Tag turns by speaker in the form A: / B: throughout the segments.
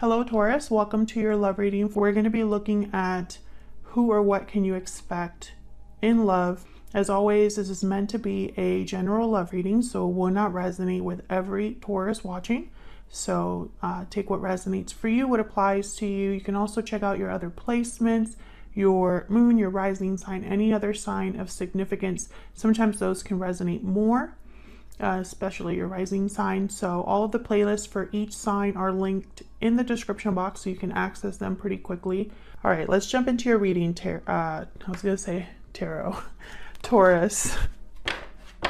A: Hello Taurus, welcome to your love reading. We're going to be looking at who or what can you expect in love. As always, this is meant to be a general love reading, so it will not resonate with every Taurus watching. So take what resonates for you, what applies to you. You can also check out your other placements, your moon, your rising sign, any other sign of significance. Sometimes those can resonate more. Especially your rising sign. So all of the playlists for each sign are linked in the description box, so you can access them pretty quickly. All right, let's jump into your reading. I was gonna say tarot. Taurus.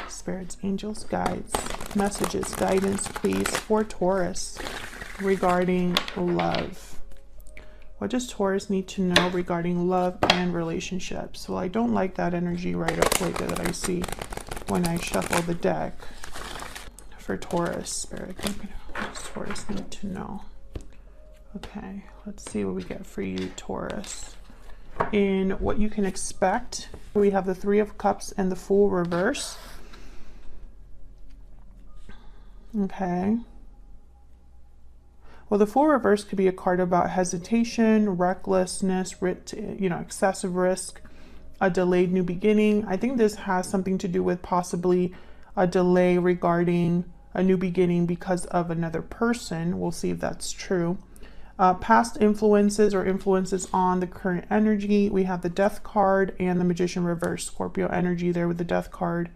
A: Spirits, angels, guides, messages, guidance, please, for Taurus regarding love. What does Taurus need to know regarding love and relationships? Well, I don't like that energy right up like that I see when I shuffle the deck. For Taurus, Spirit, what does Taurus need to know? Okay, let's see what we get for you, Taurus. In what you can expect, we have the Three of Cups and the Fool reverse. Okay. Well, the Fool reverse could be a card about hesitation, recklessness, excessive risk, a delayed new beginning. I think this has something to do with possibly a delay regarding a new beginning because of another person. We'll see if that's true. Past influences or influences on the current energy. We have the Death card and the Magician reverse, Scorpio energy there with the Death card.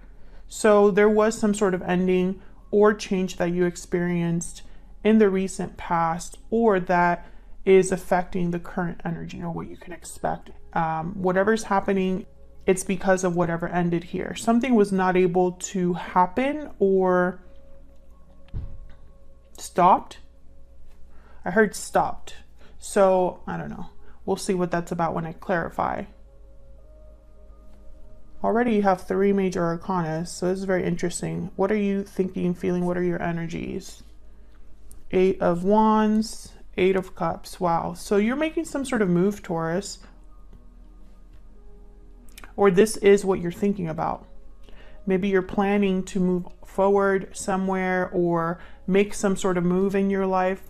A: So there was some sort of ending or change that you experienced in the recent past, or that is affecting the current energy or what you can expect. Whatever's happening, it's because of whatever ended here. Something was not able to happen or stopped. I heard stopped. So I don't know. We'll see what that's about when I clarify. Already you have 3 major arcana, so this is very interesting. What are you thinking, feeling? What are your energies? 8 of Wands, 8 of Cups. Wow. So you're making some sort of move, Taurus. Or this is what you're thinking about. Maybe you're planning to move forward somewhere or make some sort of move in your life.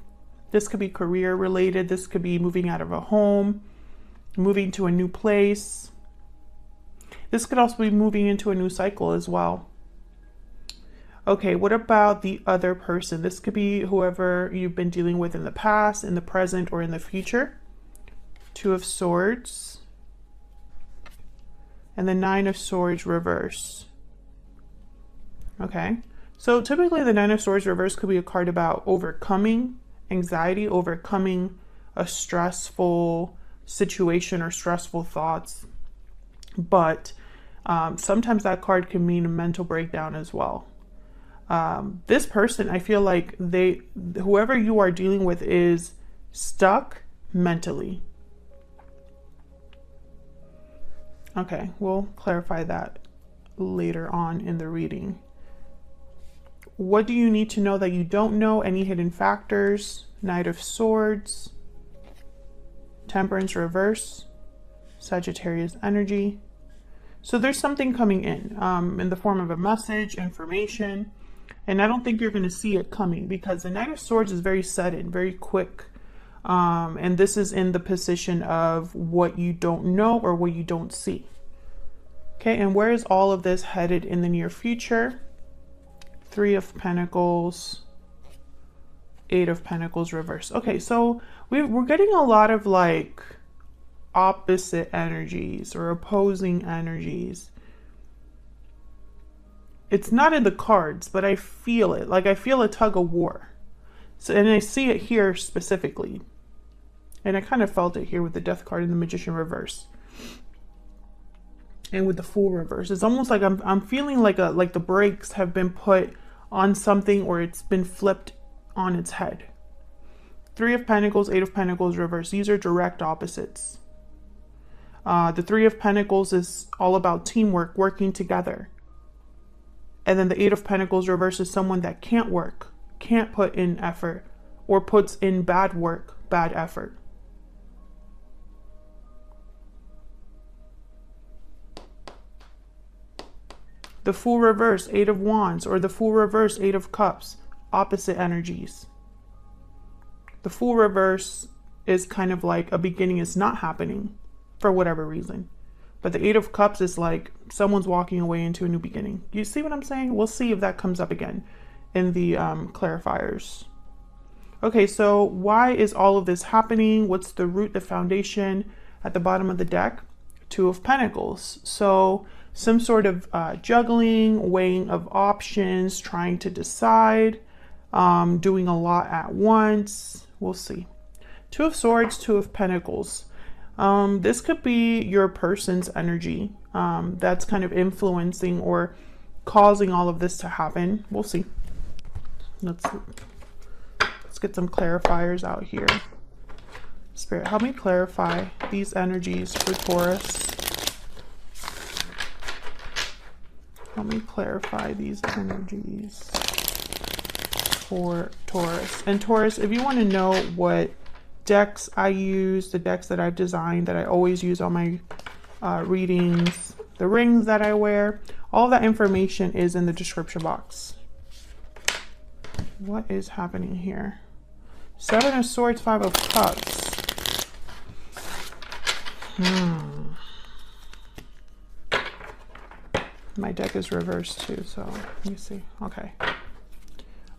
A: This could be career related. This could be moving out of a home, moving to a new place. This could also be moving into a new cycle as well. Okay, what about the other person? This could be whoever you've been dealing with in the past, in the present, or in the future. 2 of Swords. And the 9 of Swords reverse. Okay, so typically the 9 of Swords reverse could be a card about overcoming anxiety, overcoming a stressful situation or stressful thoughts. But sometimes that card can mean a mental breakdown as well. This person, I feel like whoever you are dealing with is stuck mentally. Okay, we'll clarify that later on in the reading. What do you need to know that you don't know? Any hidden factors? Knight of Swords, Temperance reverse, Sagittarius energy. So there's something coming in the form of a message, information, and I don't think you're going to see it coming because the Knight of Swords is very sudden, very quick. And this is in the position of what you don't know or what you don't see. Okay, and where is all of this headed in the near future? 3 of Pentacles, 8 of Pentacles reverse. Okay, so we're getting a lot of like opposite energies or opposing energies. It's not in the cards, but I feel it. Like I feel a tug of war. So, and I see it here specifically. And I kind of felt it here with the Death card and the Magician reverse. And with the Fool reverse. It's almost like I'm feeling like the brakes have been put on something, or it's been flipped on its head. 3 of Pentacles, 8 of Pentacles reverse. These are direct opposites. The 3 of Pentacles is all about teamwork, working together. And then the 8 of Pentacles reverse is someone that can't work, can't put in effort, or puts in bad work, bad effort. The Fool reverse, 8 of Wands, or the Fool reverse, 8 of Cups, opposite energies. The Fool reverse is kind of like a beginning is not happening for whatever reason. But the Eight of Cups is like someone's walking away into a new beginning. You see what I'm saying? We'll see if that comes up again in the clarifiers. Okay, so why is all of this happening? What's the root, the foundation? At the bottom of the deck, Two of Pentacles. So some sort of juggling, weighing of options, trying to decide, doing a lot at once. We'll see. Two of Swords, Two of Pentacles. This could be your person's energy that's kind of influencing or causing all of this to happen. We'll see. Let's get some clarifiers out here. Spirit, help me clarify these energies for Taurus. Help me clarify these energies for Taurus. And Taurus, if you want to know what decks I use, the decks that I've designed that I always use on my readings, the rings that I wear, all that information is in the description box. What is happening here? Seven of Swords, Five of Cups. My deck is reversed too, so let me see. Okay.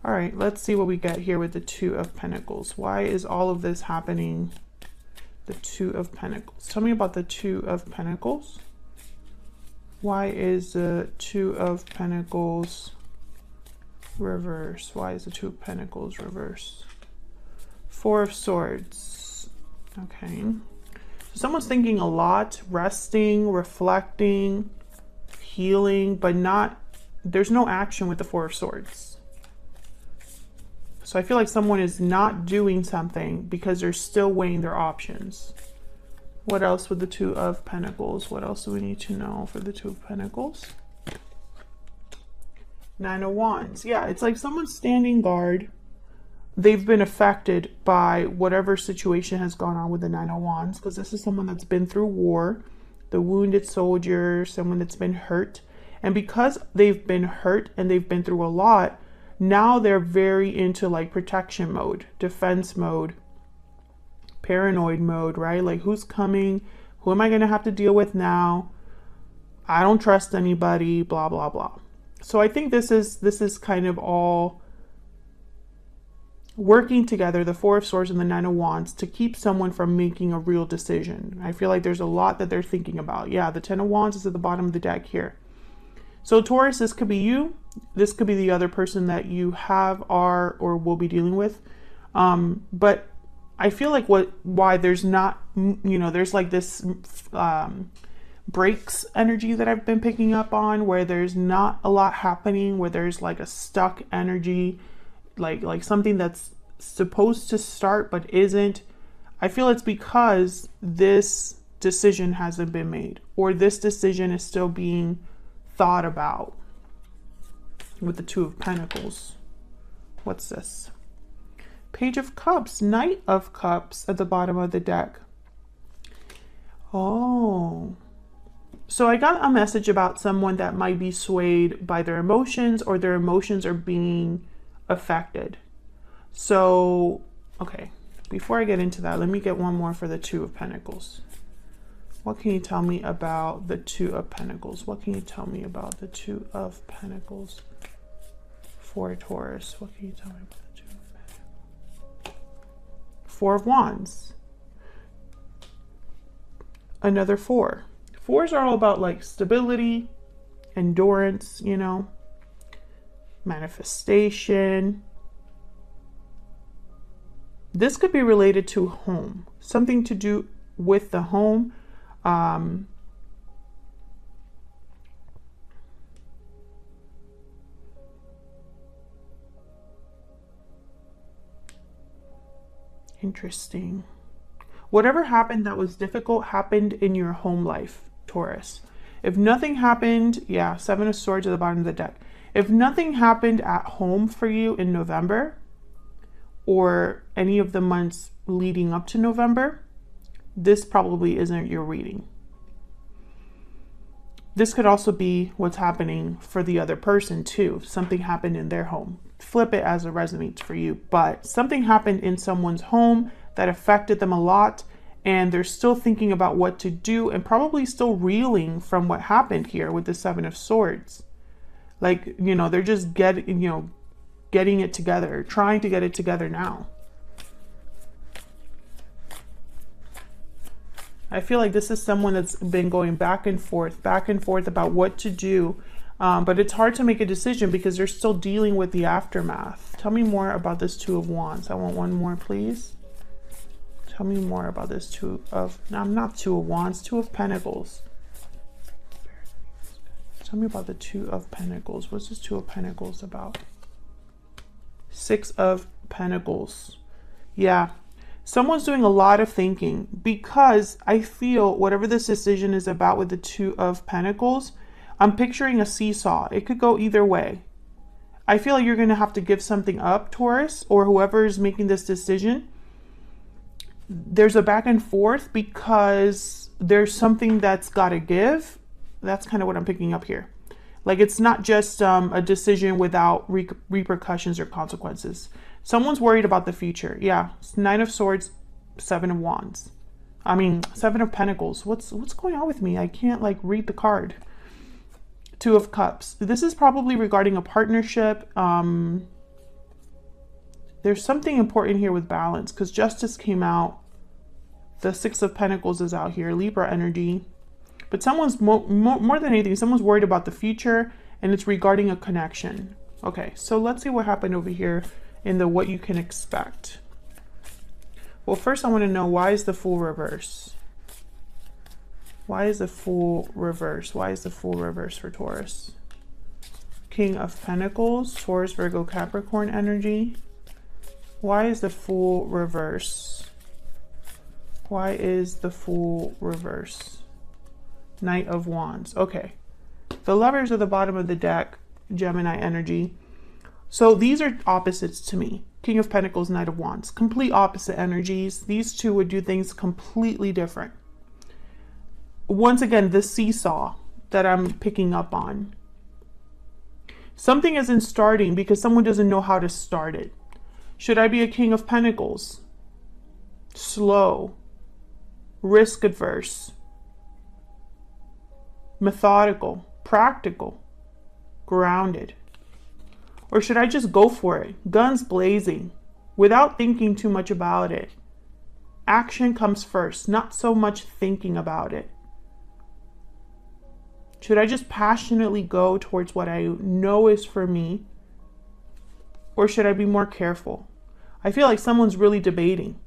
A: All right, let's see what we get here with the Two of Pentacles. Why is all of this happening? The Two of Pentacles. Tell me about the Two of Pentacles. Why is the Two of Pentacles reverse? Why is the Two of Pentacles reverse? Four of Swords. Okay. So someone's thinking a lot, resting, reflecting, healing, but not, there's no action with the Four of Swords. So I feel like someone is not doing something because they're still weighing their options. What else with the Two of Pentacles? What else do we need to know for the Two of Pentacles? Nine of Wands. Yeah, it's like someone's standing guard. They've been affected by whatever situation has gone on with the Nine of Wands, because this is someone that's been through war, the wounded soldier, someone that's been hurt. And because they've been hurt and they've been through a lot, now they're very into like protection mode, defense mode, paranoid mode, right? Like, who's coming? Who am I going to have to deal with now? I don't trust anybody, blah, blah, blah. So I think this is kind of all working together, the Four of Swords and the Nine of Wands, to keep someone from making a real decision. I feel like there's a lot that they're thinking about. Yeah, the Ten of Wands is at the bottom of the deck here. So Taurus, this could be you. This could be the other person that you have, are, or will be dealing with. But I feel like why there's not, you know, there's like this breaks energy that I've been picking up on, where there's not a lot happening, where there's like a stuck energy, like something that's supposed to start but isn't. I feel it's because this decision hasn't been made, or this decision is still being thought about with the Two of Pentacles. What's this? Page of Cups, Knight of Cups at the bottom of the deck. Oh, so I got a message about someone that might be swayed by their emotions, or their emotions are being affected. So, okay, before I get into that, let me get one more for the Two of Pentacles. What can you tell me about the Two of Pentacles? What can you tell me about the Two of Pentacles for Taurus? What can you tell me about the Two of Pentacles? Four of Wands. Another four. Fours are all about like stability, endurance, you know, manifestation. This could be related to home, something to do with the home. Interesting. Whatever happened that was difficult happened in your home life, Taurus. If nothing happened, yeah, Seven of Swords at the bottom of the deck. If nothing happened at home for you in November, or any of the months leading up to November, this probably isn't your reading. This could also be what's happening for the other person too. Something happened in their home. flip it as it resonates for you. But something happened in someone's home that affected them a lot, and they're still thinking about what to do and probably still reeling from what happened here with the Seven of Swords. Like, you know, they're just getting it together, trying to get it together now. I feel like this is someone that's been going back and forth about what to do. But it's hard to make a decision because they're still dealing with the aftermath. Tell me more about this Two of Wands. I want one more, please. Tell me more about this Two of Wands, Two of Pentacles. Tell me about the Two of Pentacles. What's this Two of Pentacles about? Six of Pentacles. Yeah. Someone's doing a lot of thinking because I feel whatever this decision is about with the Two of Pentacles, I'm picturing a seesaw. It could go either way. I feel like you're going to have to give something up, Taurus, or whoever is making this decision. There's a back and forth because there's something that's got to give. That's kind of what I'm picking up here. Like, it's not just a decision without repercussions or consequences. Someone's worried about the future. Yeah, Nine of Swords, Seven of Wands. I mean, Seven of Pentacles. What's going on with me? I can't like read the card. Two of Cups. This is probably regarding a partnership. There's something important here with balance because Justice came out. The Six of Pentacles is out here. Libra energy. But someone's more than anything, someone's worried about the future, and it's regarding a connection. Okay, so let's see what happened over here in the what you can expect. Well, first I want to know, why is the Fool reverse? Why is the Fool reverse? Why is the Fool reverse for Taurus? King of Pentacles, Taurus, Virgo, Capricorn energy. Why is the Fool reverse? Why is the Fool reverse? Knight of Wands. Okay. The Lovers are the bottom of the deck, Gemini energy. So these are opposites to me. King of Pentacles, Knight of Wands. Complete opposite energies. These two would do things completely different. Once again, the seesaw that I'm picking up on. Something isn't starting because someone doesn't know how to start it. Should I be a King of Pentacles? Slow. Risk adverse. Methodical, practical, grounded? Or should I just go for it, guns blazing, without thinking too much about it? Action comes first, not so much thinking about it. Should I just passionately go towards what I know is for me? Or should I be more careful? I feel like someone's really debating.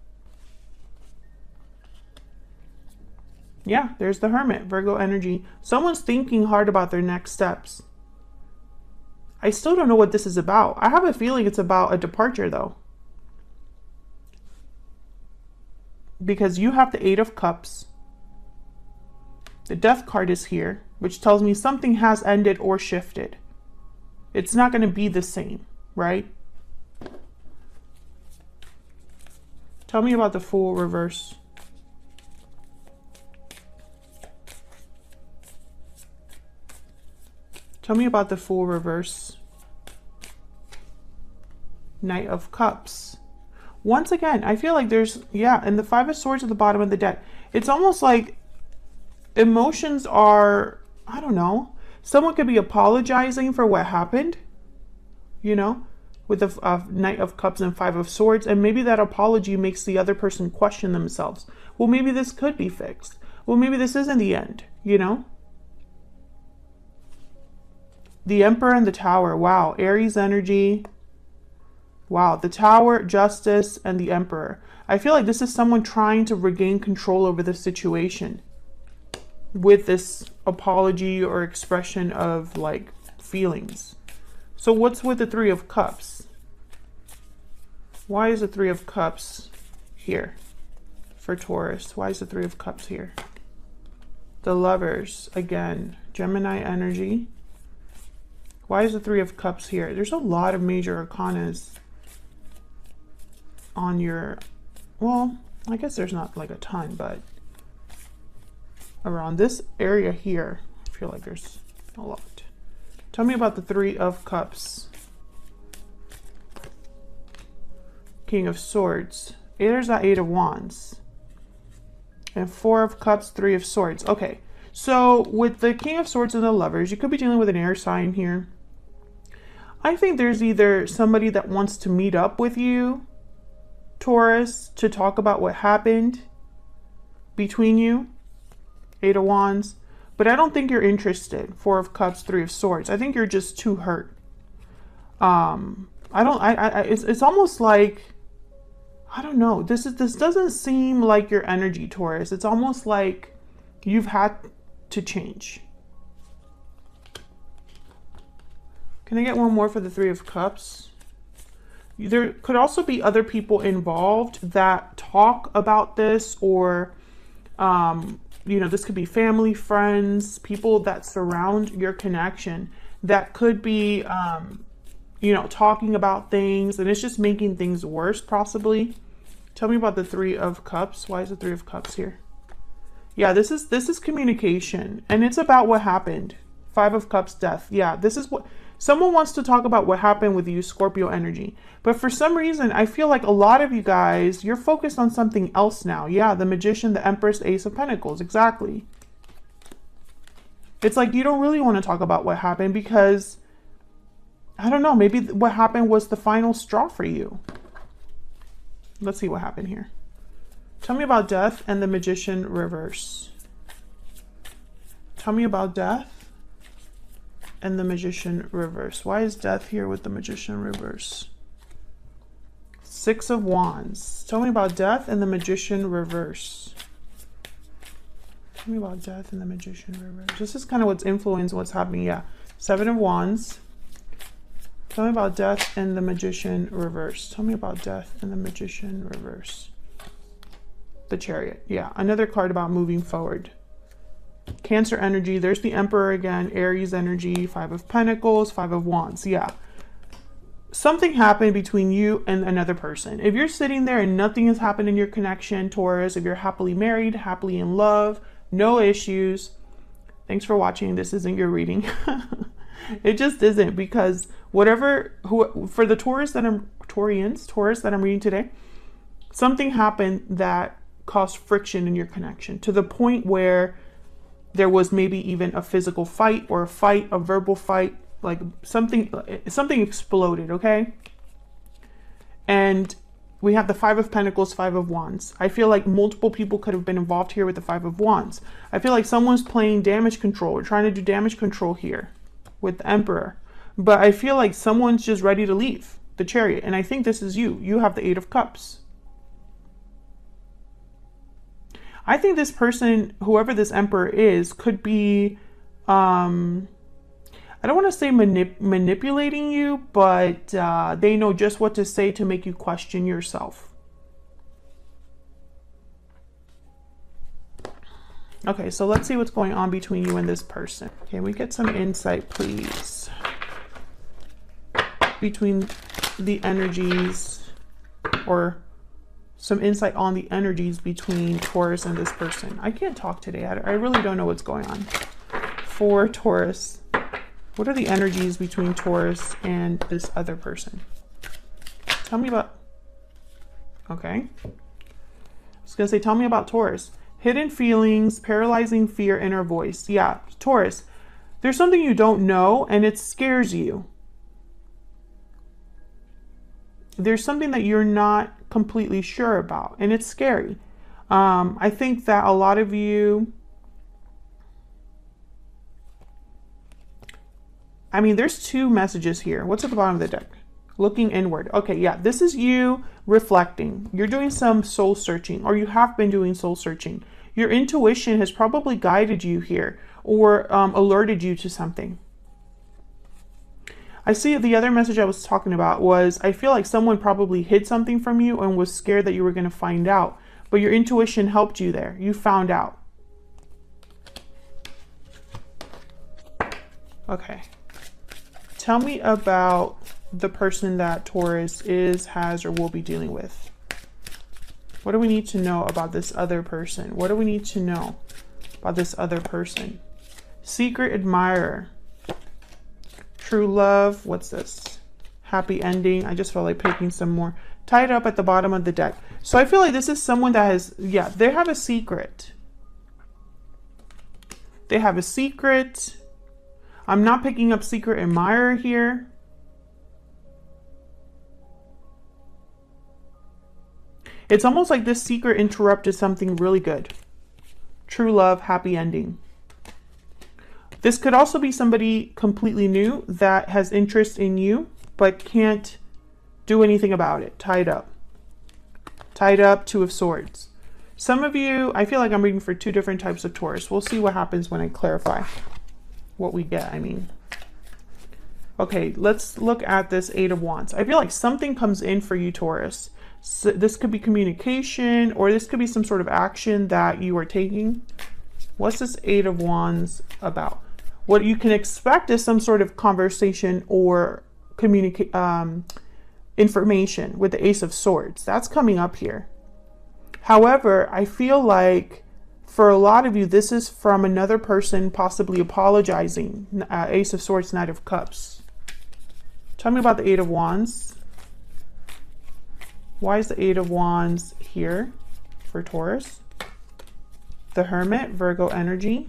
A: Yeah, there's the Hermit, Virgo energy. Someone's thinking hard about their next steps. I still don't know what this is about. I have a feeling it's about a departure though. Because you have the Eight of Cups. The Death card is here, which tells me something has ended or shifted. It's not going to be the same, right? Tell me about the Fool reverse. Tell me about the Fool reverse. Knight of Cups. Once again, I feel like there's, yeah, and the Five of Swords at the bottom of the deck. It's almost like emotions are, I don't know. Someone could be apologizing for what happened, you know, with the Knight of Cups and Five of Swords. And maybe that apology makes the other person question themselves. Well, maybe this could be fixed. Well, maybe this isn't the end, you know? The Emperor and the Tower. Wow. Aries energy. Wow. The Tower, Justice, and the Emperor. I feel like this is someone trying to regain control over the situation with this apology or expression of like feelings. So what's with the Three of Cups? Why is the Three of Cups here for Taurus? Why is the Three of Cups here? The Lovers, again, Gemini energy. Why is the Three of Cups here? There's a lot of major arcanas on your, well, I guess there's not like a ton, but around this area here, I feel like there's a lot. Tell me about the Three of Cups. King of Swords. There's that Eight of Wands. And Four of Cups, Three of Swords. Okay, so with the King of Swords and the Lovers, you could be dealing with an air sign here. I think there's either somebody that wants to meet up with you, Taurus, to talk about what happened between you, Eight of Wands, but I don't think you're interested. Four of Cups, Three of Swords. I think you're just too hurt. It's almost like, I don't know. This doesn't seem like your energy, Taurus. It's almost like you've had to change. Can I get one more for the Three of Cups? There could also be other people involved that talk about this, or, you know, this could be family, friends, people that surround your connection that could be, you know, talking about things, and it's just making things worse, possibly. Tell me about the Three of Cups. Why is the Three of Cups here? Yeah, this is communication, and it's about what happened. Five of Cups, death. Yeah, this is what someone wants to talk about, what happened with you, Scorpio energy. But for some reason, I feel like a lot of you guys, you're focused on something else now. Yeah, the Magician, the Empress, Ace of Pentacles. Exactly. It's like you don't really want to talk about what happened because, I don't know, maybe what happened was the final straw for you. Let's see what happened here. Tell me about death and the Magician reverse. Tell me about death and the Magician reverse. Why is death here with the Magician reverse? Six of Wands. Tell me about death and the Magician reverse. Tell me about death and the Magician reverse. This is kind of what's influenced what's happening. Yeah. Seven of Wands. Tell me about death and the Magician reverse. Tell me about death and the Magician reverse. The Chariot. Yeah. Another card about moving forward. Cancer energy. There's the Emperor again. Aries energy. Five of Pentacles. Five of Wands. Yeah. Something happened between you and another person. If you're sitting there and nothing has happened in your connection, Taurus, if you're happily married, happily in love, no issues, thanks for watching. This isn't your reading. It just isn't, because whatever, for the Taurus that I'm reading today, something happened that caused friction in your connection to the point where there was maybe even a physical fight, or a verbal fight, like something exploded, okay? And we have the Five of Pentacles, Five of Wands. I feel like multiple people could have been involved here with the Five of Wands. I feel like someone's playing damage control, or trying to do damage control here with the Emperor. But I feel like someone's just ready to leave, the Chariot. And I think this is you. You have the Eight of Cups. I think this person, whoever this Emperor is, could be, I don't want to say manipulating you, but they know just what to say to make you question yourself. Okay, so let's see what's going on between you and this person. Can we get some insight, please? Between the energies, or some insight on the energies between Taurus and this person. I can't talk today. I really don't know what's going on. For Taurus, what are the energies between Taurus and this other person? Tell me about, okay. I was gonna say, tell me about Taurus. Hidden feelings, paralyzing fear, inner voice. Yeah, Taurus, there's something you don't know and it scares you. There's something that you're not completely sure about, and it's scary. I think that a lot of you, I mean, there's two messages here. What's at the bottom of the deck? Looking inward. Okay, yeah, this is you reflecting. You're doing some soul searching, or you have been doing soul searching. Your intuition has probably guided you here, or alerted you to something. I see the other message I was talking about was, I feel like someone probably hid something from you and was scared that you were going to find out, but your intuition helped you there. You found out. Okay. Tell me about the person that Taurus is, has, or will be dealing with. What do we need to know about this other person? What do we need to know about this other person? Secret admirer. True love. What's this? Happy ending. I just felt like picking some more. tied up at the bottom of the deck. So I feel like this is someone that has, yeah, they have a secret. They have a secret. I'm not picking up secret admirer here. It's almost like this secret interrupted something really good. True love, happy ending. This could also be somebody completely new that has interest in you, but can't do anything about it. Tied up. Tied up, Two of Swords. Some of you, I feel like I'm reading for two different types of Taurus. We'll see what happens when I clarify what we get, I mean. Okay, let's look at this Eight of Wands. I feel like something comes in for you, Taurus. So this could be communication, or this could be some sort of action that you are taking. What's this Eight of Wands about? What you can expect is some sort of conversation or information with the Ace of Swords. That's coming up here. However, I feel like for a lot of you, this is from another person possibly apologizing. Ace of Swords, Knight of Cups. Tell me about the Eight of Wands. Why is the Eight of Wands here for Taurus? The Hermit, Virgo energy.